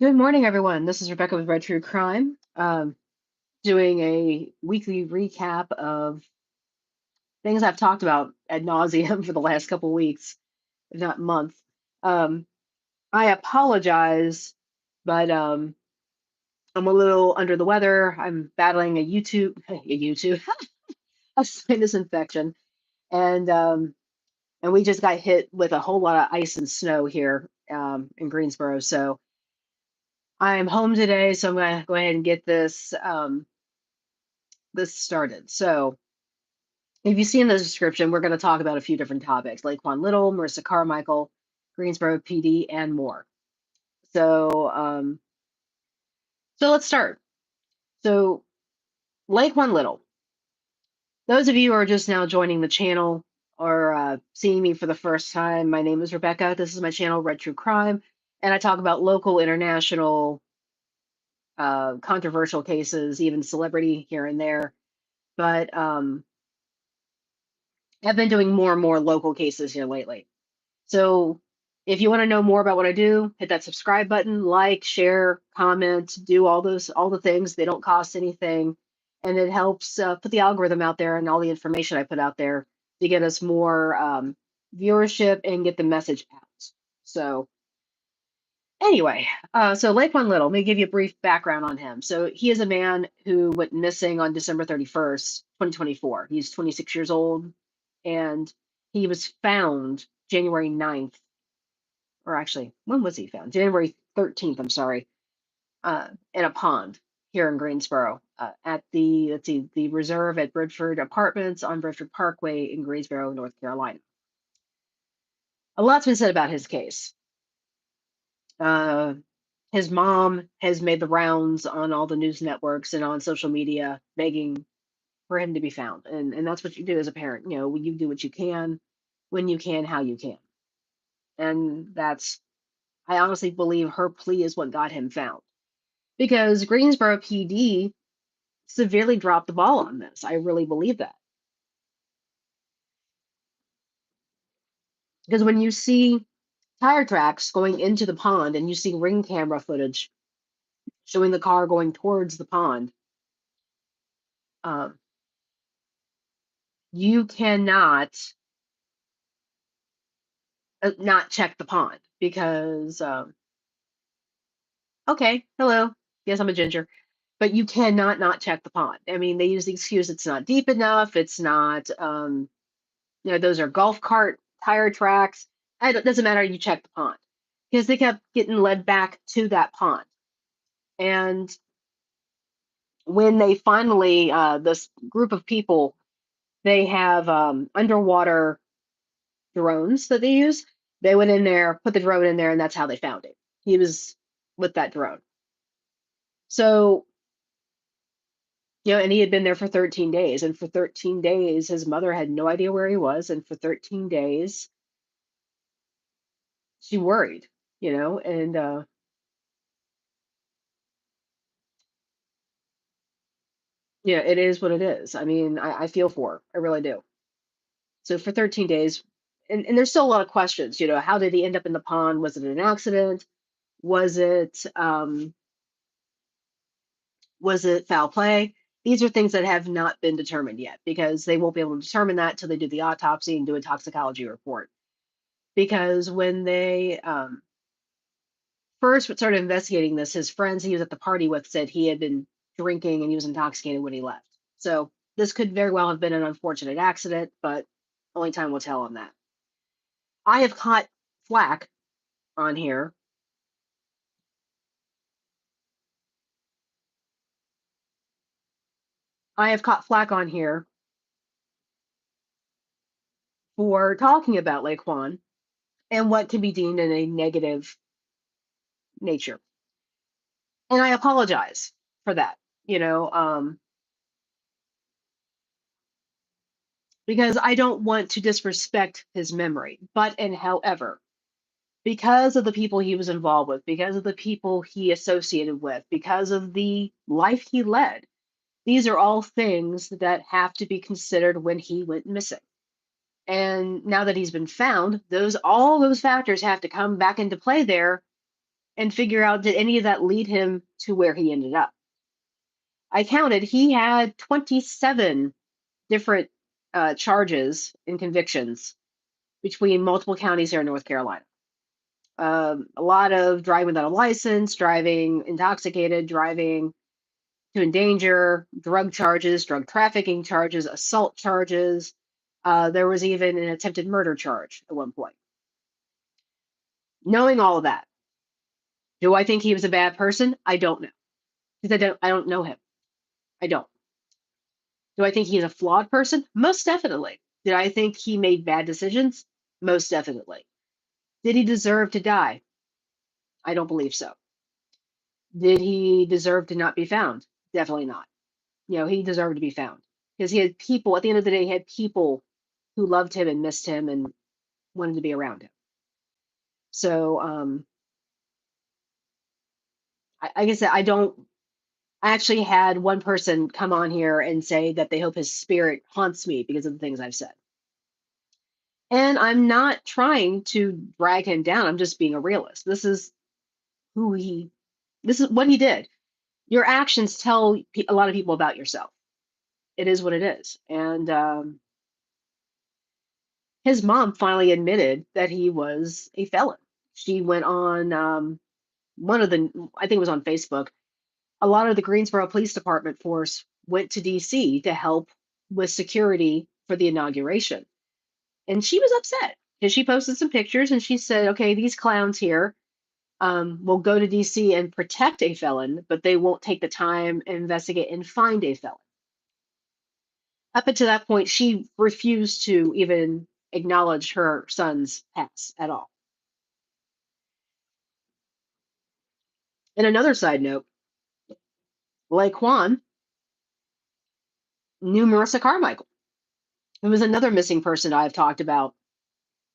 Good morning, everyone. This is Rebecca with Red True Crime, doing a weekly recap of things I've talked about ad nauseum for the last couple weeks, if not month. Um, I apologize, but I'm a little under the weather. I'm battling a sinus infection, and um, and we just got hit with a whole lot of ice and snow here in Greensboro. So I'm home today, so I'm gonna go ahead and get this started. So, if you see in the description, we're going to talk about a few different topics: Laequan Little, Marissa Carmichael, Greensboro PD, and more. So, so let's start. So, Laequan Little. Those of you who are just now joining the channel or seeing me for the first time, my name is Rebecca. This is my channel, Red True Crime, and I talk about local, international, controversial cases, even celebrity here and there. But I've been doing more and more local cases here lately. So if you want to know more about what I do, hit that subscribe button, like, share, comment, do all the things. They don't cost anything. And it helps put the algorithm out there and all the information I put out there to get us more viewership and get the message out. So anyway, so Laquan Little, let me give you a brief background on him. So he is a man who went missing on December 31st, 2024. He's 26 years old, and he was found January 9th, or actually, when was he found? January 13th, I'm sorry, in a pond here in Greensboro, at the reserve at Bridgeford Apartments on Bridgeford Parkway in Greensboro, North Carolina. A lot's been said about his case. Uh, his mom has made the rounds on all the news networks and on social media begging for him to be found. And that's what you do as a parent. You know, you do what you can, when you can, how you can. And I honestly believe her plea is what got him found, because Greensboro PD severely dropped the ball on this. I really believe that. Because when you see tire tracks going into the pond and you see ring camera footage showing the car going towards the pond, um, you cannot not check the pond because, okay, hello, yes, I'm a ginger, but you cannot not check the pond. I mean, they use the excuse it's not deep enough, it's not, those are golf cart tire tracks. It doesn't matter, you check the pond, because they kept getting led back to that pond. And when they finally, this group of people, they have underwater drones that they use. They went in there, put the drone in there, and that's how they found it. He was with that drone. So, and he had been there for 13 days. And for 13 days, his mother had no idea where he was. And for 13 days, she worried, and it is what it is. I mean, I feel for her. I really do. So for 13 days, and there's still a lot of questions, how did he end up in the pond? Was it an accident? Was it was it foul play? These are things that have not been determined yet, because they won't be able to determine that till they do the autopsy and do a toxicology report. Because when they first started investigating this, his friends he was at the party with said he had been drinking and he was intoxicated when he left. So this could very well have been an unfortunate accident, but only time will tell on that. I have caught flack on here. I have caught flack on here for talking about Laequan and what can be deemed in a negative nature. And I apologize for that, because I don't want to disrespect his memory. But, and however, because of the people he was involved with, because of the people he associated with, because of the life he led, these are all things that have to be considered when he went missing. And now that he's been found, all those factors have to come back into play there. and figure out, did any of that lead him to where he ended up? I counted, he had 27 different charges and convictions between multiple counties here in North Carolina. A lot of driving without a license, driving intoxicated, driving to endanger, drug charges, drug trafficking charges, assault charges. There was even an attempted murder charge at one point. Knowing all of that, do I think he was a bad person? I don't know, because I don't know him. I don't. Do I think he's a flawed person? Most definitely. Did I think he made bad decisions? Most definitely. Did he deserve to die? I don't believe so. Did he deserve to not be found? Definitely not. He deserved to be found because he had people, at the end of the day, he had people who loved him and missed him and wanted to be around him. So, like I said, I actually had one person come on here and say that they hope his spirit haunts me because of the things I've said. And I'm not trying to drag him down. I'm just being a realist. This is what he did. Your actions tell a lot of people about yourself. It is what it is. And his mom finally admitted that he was a felon. She went on I think it was on Facebook. A lot of the Greensboro Police Department force went to DC to help with security for the inauguration. And she was upset because she posted some pictures and she said, okay, these clowns here will go to DC and protect a felon, but they won't take the time and investigate and find a felon. Up until that point, she refused to even acknowledge her son's past at all. And another side note, Laequan knew Marissa Carmichael, who was another missing person I've talked about.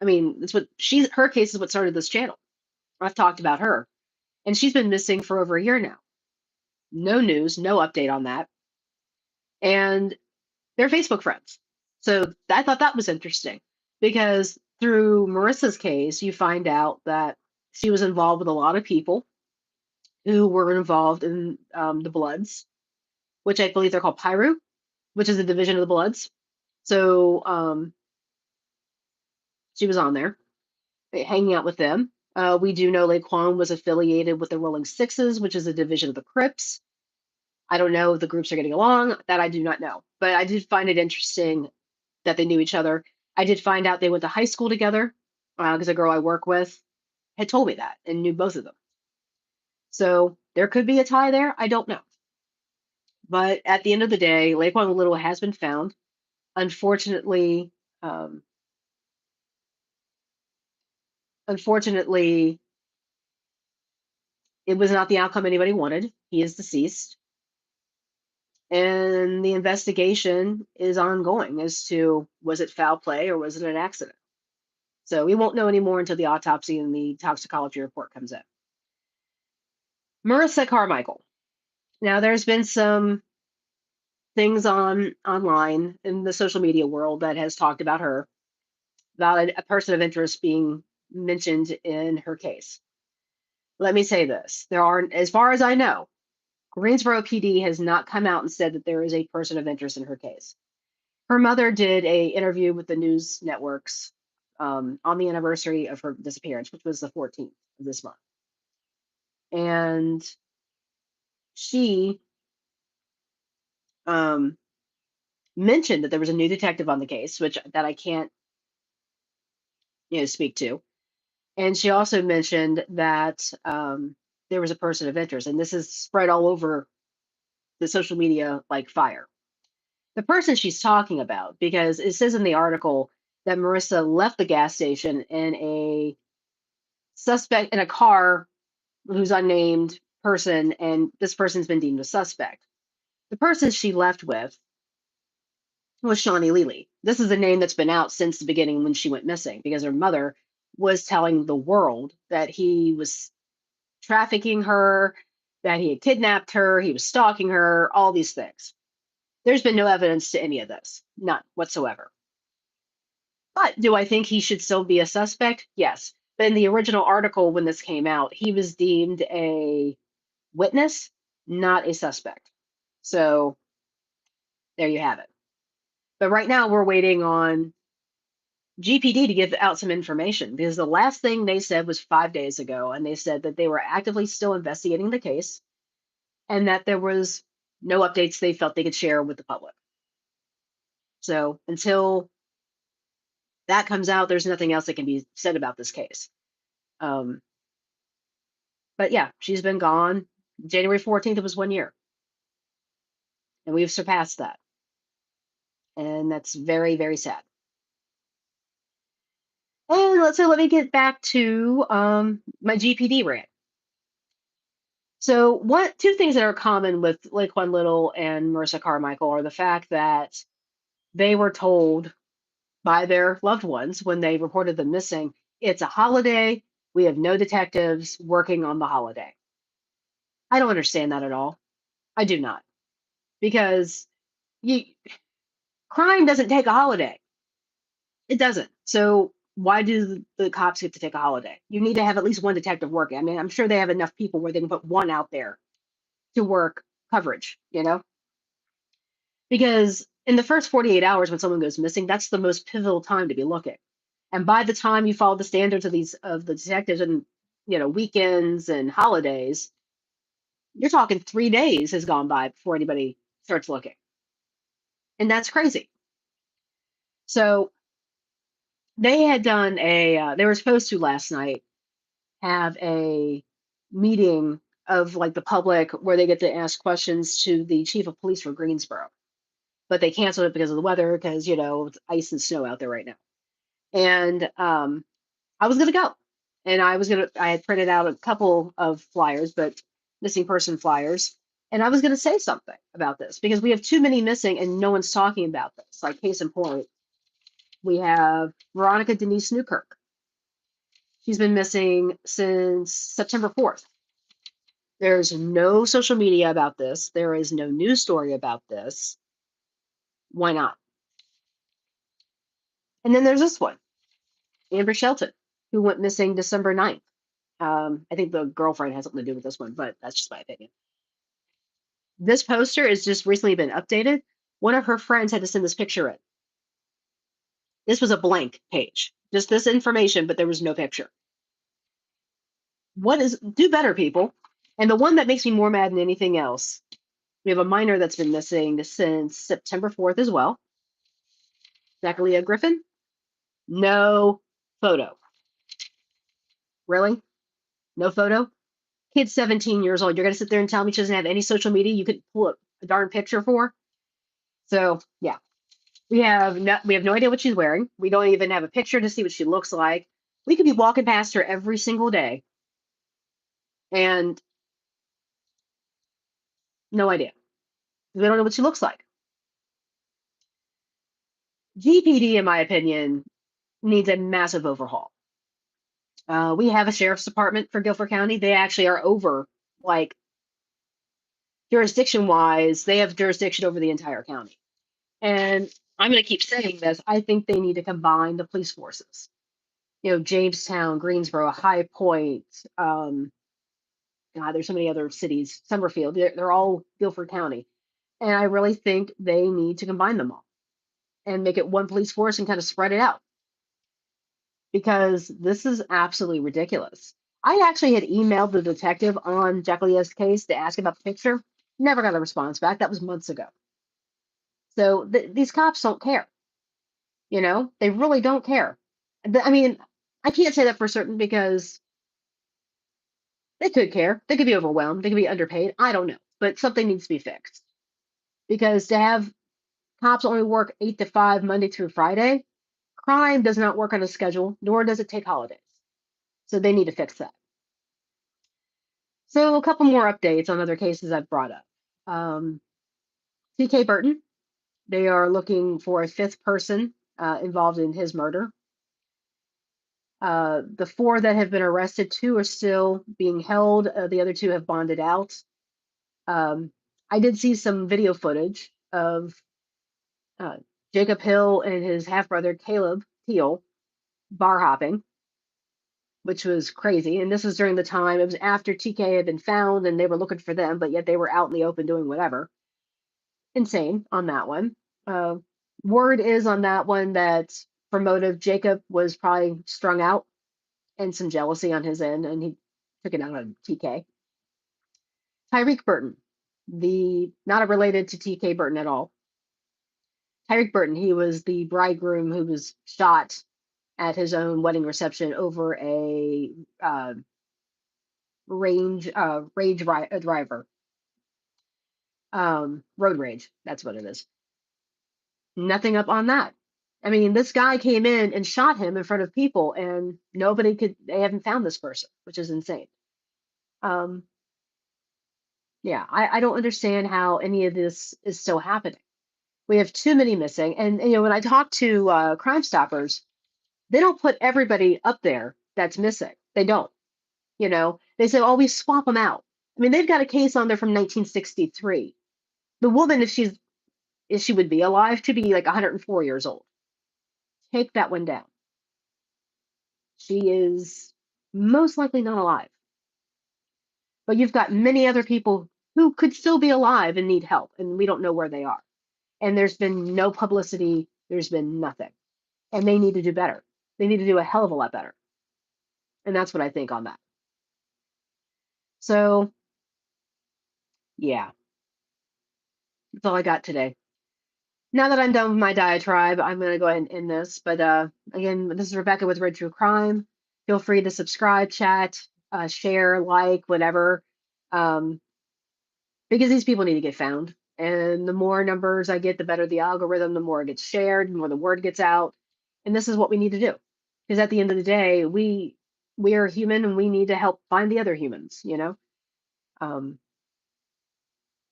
I mean, her case is what started this channel. I've talked about her, and she's been missing for over a year now. No news, no update on that. And they're Facebook friends. So I thought that was interesting because through Marissa's case, you find out that she was involved with a lot of people who were involved in the Bloods, which I believe they're called Pyru, which is a division of the Bloods. So she was on there hanging out with them. We do know Laequan was affiliated with the Rolling Sixes, which is a division of the Crips. I don't know if the groups are getting along. That I do not know. But I did find it interesting that they knew each other. I did find out they went to high school together because a girl I work with had told me that and knew both of them. So there could be a tie there. I don't know. But at the end of the day, Laequan Little has been found. Unfortunately, um, unfortunately, it was not the outcome anybody wanted. He is deceased. And the investigation is ongoing as to, was it foul play or was it an accident? So we won't know anymore until the autopsy and the toxicology report comes in. Marissa Carmichael. Now, there's been some things online in the social media world that has talked about her, about a person of interest being mentioned in her case. Let me say this. There are, as far as I know, Greensboro PD has not come out and said that there is a person of interest in her case. Her mother did a interview with the news networks on the anniversary of her disappearance, which was the 14th of this month. And she mentioned that there was a new detective on the case, which that I can't, speak to. And she also mentioned that there was a person of interest, and this is spread all over the social media like fire. The person she's talking about, because it says in the article that Marissa left the gas station in a car who's unnamed person, and this person's been deemed a suspect. The person she left with was Shawnee Lely. This is a name that's been out since the beginning when she went missing, because her mother was telling the world that he was trafficking her, that he had kidnapped her, he was stalking her, all these things. There's been no evidence to any of this, none whatsoever. But do I think he should still be a suspect? Yes. But in the original article, when this came out, he was deemed a witness, not a suspect. So there you have it. But right now, we're waiting on GPD to give out some information because the last thing they said was 5 days ago, and they said that they were actively still investigating the case and that there was no updates they felt they could share with the public. So until that comes out, there's nothing else that can be said about this case. But yeah, she's been gone. January 14th, it was 1 year, and we've surpassed that. And that's very, very sad. And let me get back to my GPD rant. So, two things that are common with Laequan Little and Marissa Carmichael are the fact that they were told by their loved ones when they reported them missing, it's a holiday. We have no detectives working on the holiday. I don't understand that at all. I do not, because you, crime doesn't take a holiday. It doesn't. So why do the cops get to take a holiday? You need to have at least one detective working. I mean, I'm sure they have enough people where they can put one out there to work coverage, because in the first 48 hours when someone goes missing, that's the most pivotal time to be looking. And by the time you follow the standards of the detectives and weekends and holidays, you're talking 3 days has gone by before anybody starts looking. And that's crazy. So they had done they were supposed to last night have a meeting of like the public where they get to ask questions to the chief of police for Greensboro. But they canceled it because of the weather, because it's ice and snow out there right now. And I was gonna go. And I had printed out a couple of flyers, but missing person flyers. And I was gonna say something about this because we have too many missing and no one's talking about this. Like case in point, we have Veronica Denise Newkirk. She's been missing since September 4th. There's no social media about this. There is no news story about this. Why not? And then there's this one, Amber Shelton, who went missing December 9th. I think the girlfriend has something to do with this one, but that's just my opinion. This poster has just recently been updated. One of her friends had to send this picture in. This was a blank page, just this information, but there was no picture. Do better, people. And the one that makes me more mad than anything else, we have a minor that's been missing since September 4th as well. Zachariah Griffin, no photo. Really? No photo? Kid's 17 years old. You're going to sit there and tell me she doesn't have any social media you could pull up a darn picture for? So, yeah. We have no idea what she's wearing. We don't even have a picture to see what she looks like. We could be walking past her every single day and no idea. We don't know what she looks like. GPD, in my opinion, needs a massive overhaul. We have a sheriff's department for Guilford County. They actually are over, like, jurisdiction wise, they have jurisdiction over the entire county. And I'm going to keep saying this. I think they need to combine the police forces. Jamestown, Greensboro, High Point, God, there's so many other cities, Summerfield, they're all Guilford County. And I really think they need to combine them all and make it one police force and kind of spread it out, because this is absolutely ridiculous. I actually had emailed the detective on Jacqueline's case to ask about the picture. Never got a response back. That was months ago. So these cops don't care. They really don't care. I mean, I can't say that for certain because they could care. They could be overwhelmed. They could be underpaid. I don't know. But something needs to be fixed. Because to have cops only work 8 to 5 Monday through Friday, crime does not work on a schedule, nor does it take holidays. So they need to fix that. So a couple more updates on other cases I've brought up. TK Burton, they are looking for a fifth person involved in his murder. The 4 that have been arrested, 2 are still being held. The other 2 have bonded out. I did see some video footage of Jacob Hill and his half brother Caleb Teal bar hopping. which was crazy. And this was during the time, it was after TK had been found and they were looking for them, but yet they were out in the open doing whatever. Insane on that one. Uh, Word is on that one that for motive, Jacob was probably strung out and some jealousy on his end, and he took it out on TK. Tyreek Burton, the not related to TK Burton at all. Tyreek Burton, he was the bridegroom who was shot at his own wedding reception over a driver, road rage. That's what it is. Nothing up on that. I mean, this guy came in and shot him in front of people, and they haven't found this person, which is insane. Um, yeah, I don't understand how any of this is still happening. We have too many missing. And, when I talk to Crime Stoppers, they don't put everybody up there that's missing. They don't. They say, oh, we swap them out. I mean, they've got a case on there from 1963. The woman, if she would be alive, to be like 104 years old. Take that one down. She is most likely not alive. But you've got many other people who could still be alive and need help, and we don't know where they are. And there's been no publicity, there's been nothing. And they need to do better. They need to do a hell of a lot better. And that's what I think on that. So, yeah, that's all I got today. Now that I'm done with my diatribe, I'm going to go ahead and end this. But again, this is Rebecca with Red True Crime. Feel free to subscribe, chat, share, like, whatever. Because these people need to get found. And the more numbers I get, the better the algorithm, the more it gets shared, the more the word gets out. And this is what we need to do. Because at the end of the day, we are human and we need to help find the other humans. Um,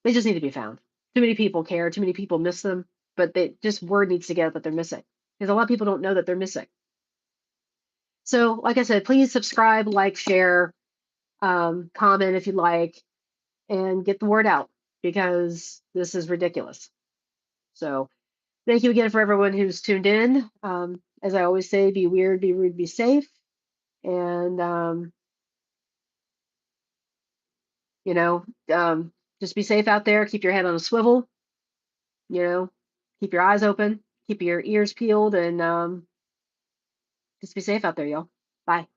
they just need to be found. Too many people care, too many people miss them, but word needs to get out that they're missing. Because a lot of people don't know that they're missing. So, like I said, please subscribe, like, share, comment if you like, and get the word out because this is ridiculous. So thank you again for everyone who's tuned in. As I always say, be weird, be rude, be safe. And, you know, just be safe out there. Keep your head on a swivel, keep your eyes open, keep your ears peeled, and just be safe out there, y'all. Bye.